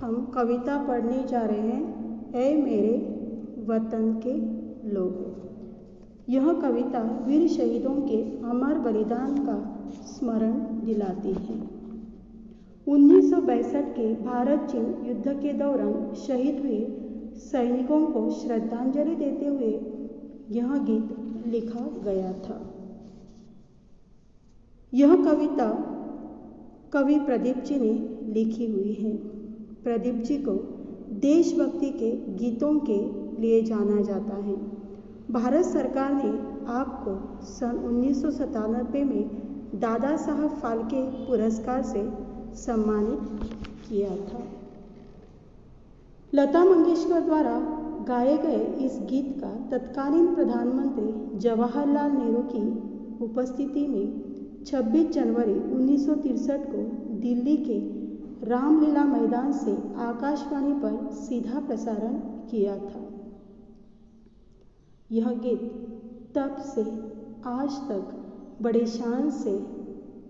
हम कविता पढ़ने जा रहे हैं, ऐ मेरे वतन के लोगों। यह कविता वीर शहीदों के अमर बलिदान का स्मरण दिलाती है। 1962 के भारत चीन युद्ध के दौरान शहीद हुए सैनिकों को श्रद्धांजलि देते हुए यह गीत लिखा गया था। यह कविता कवि प्रदीप जी ने लिखी हुई है। प्रदीप जी को देशभक्ति के गीतों के लिए जाना जाता है। भारत सरकार ने आपको सन 1997 में दादा साहब फाल्के पुरस्कार से सम्मानित किया था। लता मंगेशकर द्वारा गाए गए इस गीत का तत्कालीन प्रधानमंत्री जवाहरलाल नेहरू की उपस्थिति में 26 जनवरी 1963 को दिल्ली के रामलीला मैदान से आकाशवाणी पर सीधा प्रसारण किया था। यह गीत तब से आज तक बड़े शान से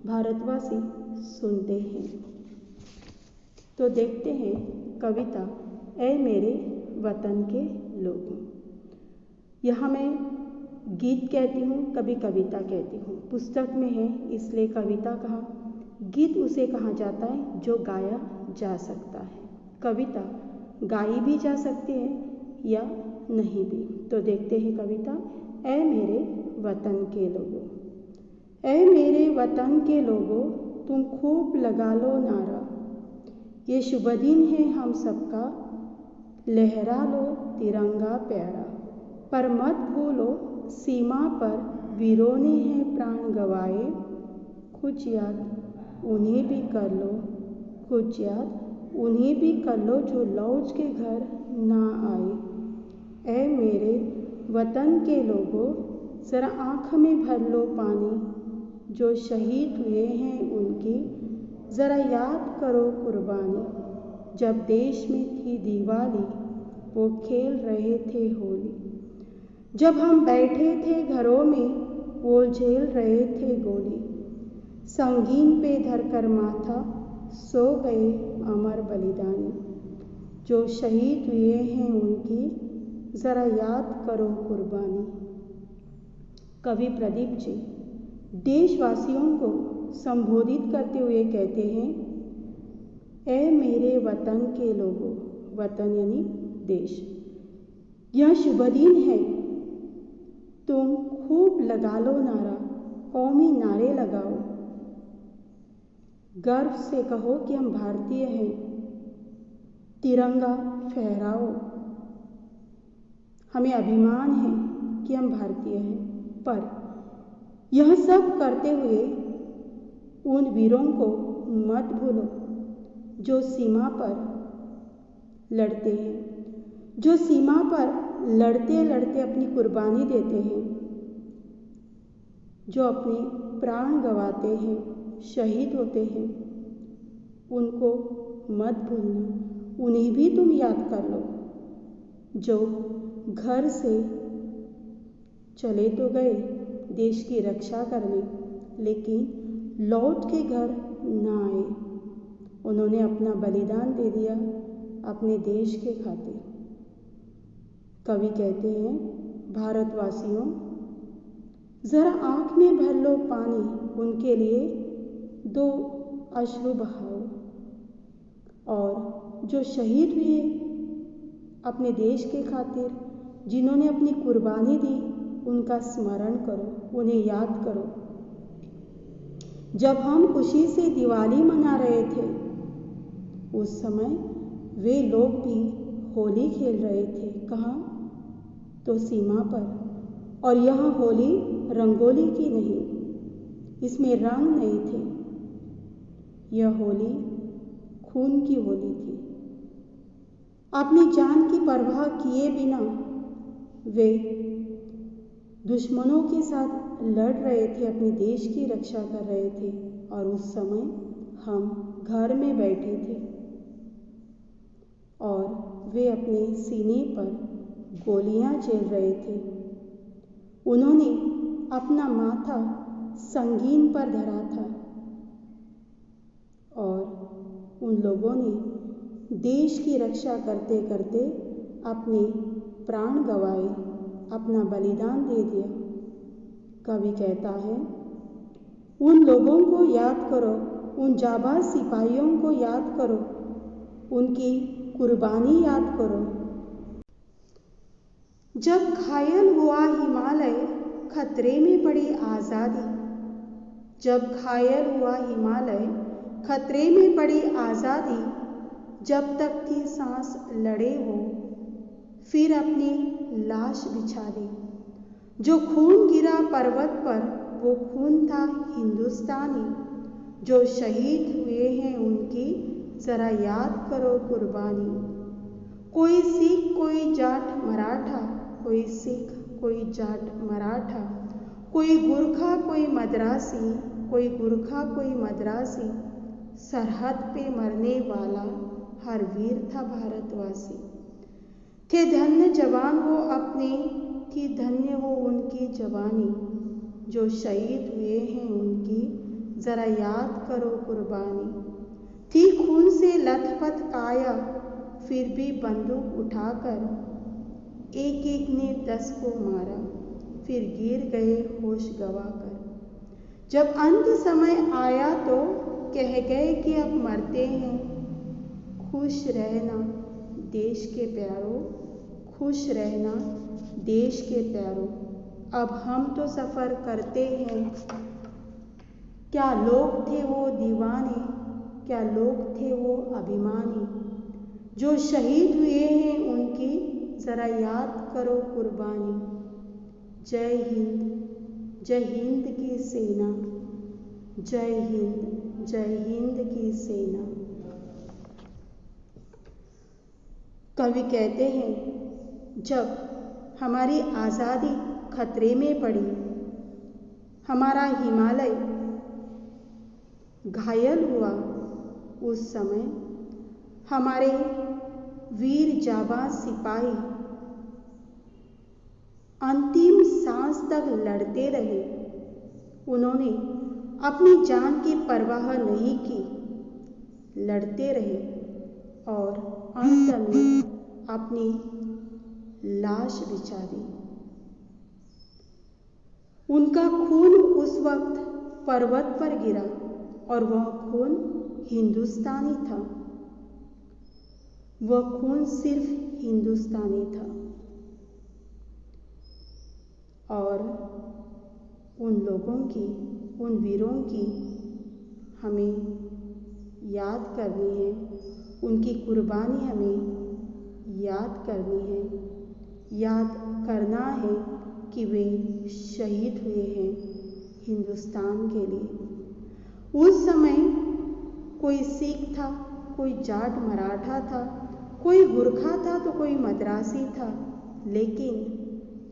भारतवासी सुनते हैं। तो देखते हैं कविता ऐ मेरे वतन के लोगों। यहाँ मैं गीत कहती हूँ, कभी कविता कहती हूँ। पुस्तक में है इसलिए कविता कहा। गीत उसे कहा जाता है जो गाया जा सकता है। कविता गाई भी जा सकती है या नहीं भी। तो देखते हैं कविता ऐ मेरे वतन के लोगों। ऐ मेरे वतन के लोगों, तुम खूब लगा लो नारा। ये शुभ दिन है हम सबका, लहरा लो तिरंगा प्यारा। पर मत भूलो सीमा पर वीरों ने हैं प्राण गवाए। कुछ याद उन्हें भी कर लो, कुछ याद उन्हें भी कर लो जो लौट के घर ना आए। ऐ मेरे वतन के लोगों, जरा आँख में भर लो पानी। जो शहीद हुए हैं उनकी जरा याद करो कुर्बानी। जब देश में थी दिवाली वो खेल रहे थे होली। जब हम बैठे थे घरों में वो झेल रहे थे गोली। संगीन पे धरकर माथा सो गए अमर बलिदानी। जो शहीद हुए हैं उनकी जरा याद करो कुर्बानी। कवि प्रदीप जी देशवासियों को संबोधित करते हुए कहते हैं, ऐ मेरे वतन के लोगों। वतन यानी देश। यह शुभ दिन है, तुम खूब लगा लो नारा। कौमी नारे लगाओ, गर्व से कहो कि हम भारतीय हैं। तिरंगा फहराओ, हमें अभिमान है कि हम भारतीय हैं। पर यह सब करते हुए उन वीरों को मत भूलो जो सीमा पर लड़ते हैं, जो सीमा पर लड़ते लड़ते अपनी कुर्बानी देते हैं, जो अपने प्राण गंवाते हैं, शहीद होते हैं। उनको मत भूलना, उन्हें भी तुम याद कर लो जो घर से चले तो गए देश की रक्षा करने, लेकिन लौट के घर ना आए। उन्होंने अपना बलिदान दे दिया अपने देश के खातिर। कवि कहते हैं, भारतवासियों जरा आँख में भर लो पानी। उनके लिए दो अश्रु बहाओ। और जो शहीद हुए अपने देश के खातिर, जिन्होंने अपनी कुर्बानी दी, उनका स्मरण करो, उन्हें याद करो। जब हम खुशी से दिवाली मना रहे थे उस समय वे लोग भी होली खेल रहे थे। कहाँ? तो सीमा पर। और यह होली रंगोली की नहीं, इसमें रंग नहीं थे। यह होली खून की होली थी। अपनी जान की परवाह किए बिना वे दुश्मनों के साथ लड़ रहे थे, अपने देश की रक्षा कर रहे थे। और उस समय हम घर में बैठे थे और वे अपने सीने पर गोलियां झेल रहे थे। उन्होंने अपना माथा संगीन पर धरा था और उन लोगों ने देश की रक्षा करते करते अपने प्राण गंवाए, अपना बलिदान दे दिया। कवि कहता है, उन लोगों को याद करो, उन जाबाज सिपाहियों को याद करो, उनकी कुर्बानी याद करो। जब घायल हुआ हिमालय, खतरे में पड़ी आज़ादी। जब घायल हुआ हिमालय, खतरे में पड़ी आज़ादी। जब तक थी सांस लड़े वो, फिर अपनी लाश बिछा दी। जो खून गिरा पर्वत पर, वो खून था हिंदुस्तानी। जो शहीद हुए हैं उनकी जरा याद करो कुर्बानी। कोई सिख, कोई जाट मराठा, कोई सिख, कोई जाट मराठा, कोई गुरखा, कोई मद्रासी, कोई गुरखा, कोई मद्रासी। सरहद पे मरने वाला हर वीर था भारतवासी। थे धन्य जवान वो अपने, थी धन्य वो उनकी जवानी। जो शहीद हुए हैं उनकी जरा याद करो कुर्बानी। थी खून से लथपथ काया, फिर भी बंदूक उठाकर एक एक ने 10 को मारा, फिर गिर गए होश गंवाकर। जब अंत समय आया तो कह गए कि अब मरते हैं। खुश रहना देश के प्यारों, खुश रहना देश के प्यारों, अब हम तो सफ़र करते हैं। क्या लोग थे वो दीवाने, क्या लोग थे वो अभिमानी। जो शहीद हुए हैं उनकी जरा याद करो कुर्बानी। जय हिंद की सेना, जय हिंद की सेना। कवि कहते हैं, जब हमारी आज़ादी खतरे में पड़ी, हमारा हिमालय घायल हुआ, उस समय हमारे वीर जाबाज सिपाही अंतिम सांस तक लड़ते रहे। उन्होंने अपनी जान की परवाह नहीं की, लड़ते रहे और अंत में अपनी लाश बिछा दी। उनका खून उस वक्त पर्वत पर गिरा और वह खून हिंदुस्तानी था। वह खून सिर्फ हिंदुस्तानी था। और उन लोगों की, उन वीरों की हमें याद करनी है, उनकी कुर्बानी हमें याद करनी है। याद करना है कि वे शहीद हुए हैं हिंदुस्तान के लिए। उस समय कोई सिख था, कोई जाट मराठा था, कोई गुरखा था तो कोई मद्रासी था, लेकिन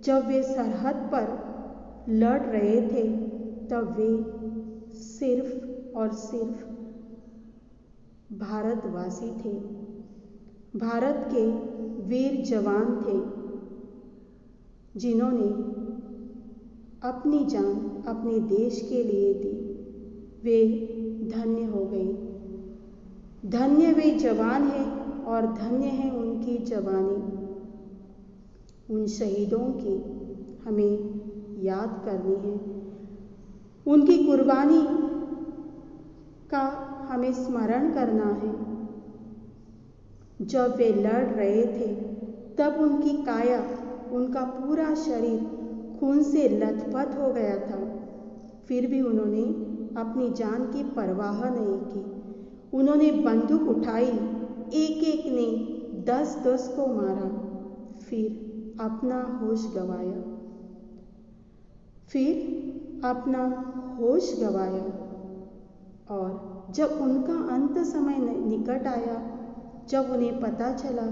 जब वे सरहद पर लड़ रहे थे तब वे सिर्फ और सिर्फ भारतवासी थे, भारत के वीर जवान थे, जिन्होंने अपनी जान अपने देश के लिए दी। वे धन्य हो गए, धन्य वे जवान हैं और धन्य है उनकी जवानी। उन शहीदों की हमें याद करनी है, उनकी कुर्बानी का हमें स्मरण करना है। जब वे लड़ रहे थे तब उनकी काया, उनका पूरा शरीर खून से लथपथ हो गया था, फिर भी उन्होंने अपनी जान की परवाह नहीं की। उन्होंने बंदूक उठाई, एक एक ने 10-10 को मारा, फिर अपना होश गंवाया, फिर अपना होश गंवाया। और जब उनका अंत समय निकट आया, जब उन्हें पता चला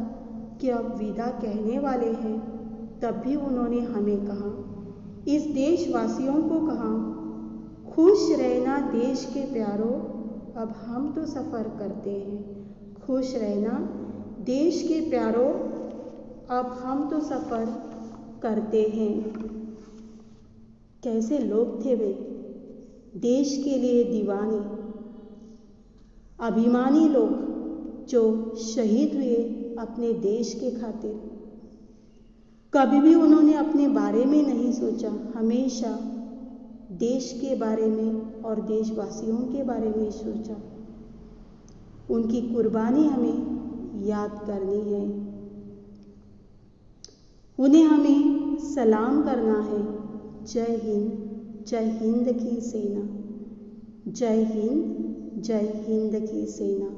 कि अब विदा कहने वाले हैं, तब भी उन्होंने हमें कहा, इस देशवासियों को कहा, खुश रहना देश के प्यारों, अब हम तो सफ़र करते हैं। खुश रहना देश के प्यारों, अब हम तो सफ़र करते हैं। कैसे लोग थे वे, देश के लिए दीवाने, अभिमानी लोग, जो शहीद हुए अपने देश के खातिर। कभी भी उन्होंने अपने बारे में नहीं सोचा, हमेशा देश के बारे में और देशवासियों के बारे में सोचा। उनकी कुर्बानी हमें याद करनी है, उन्हें हमें सलाम करना है। जय हिंद की सेना, जय हिंद की सेना।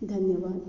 धन्यवाद।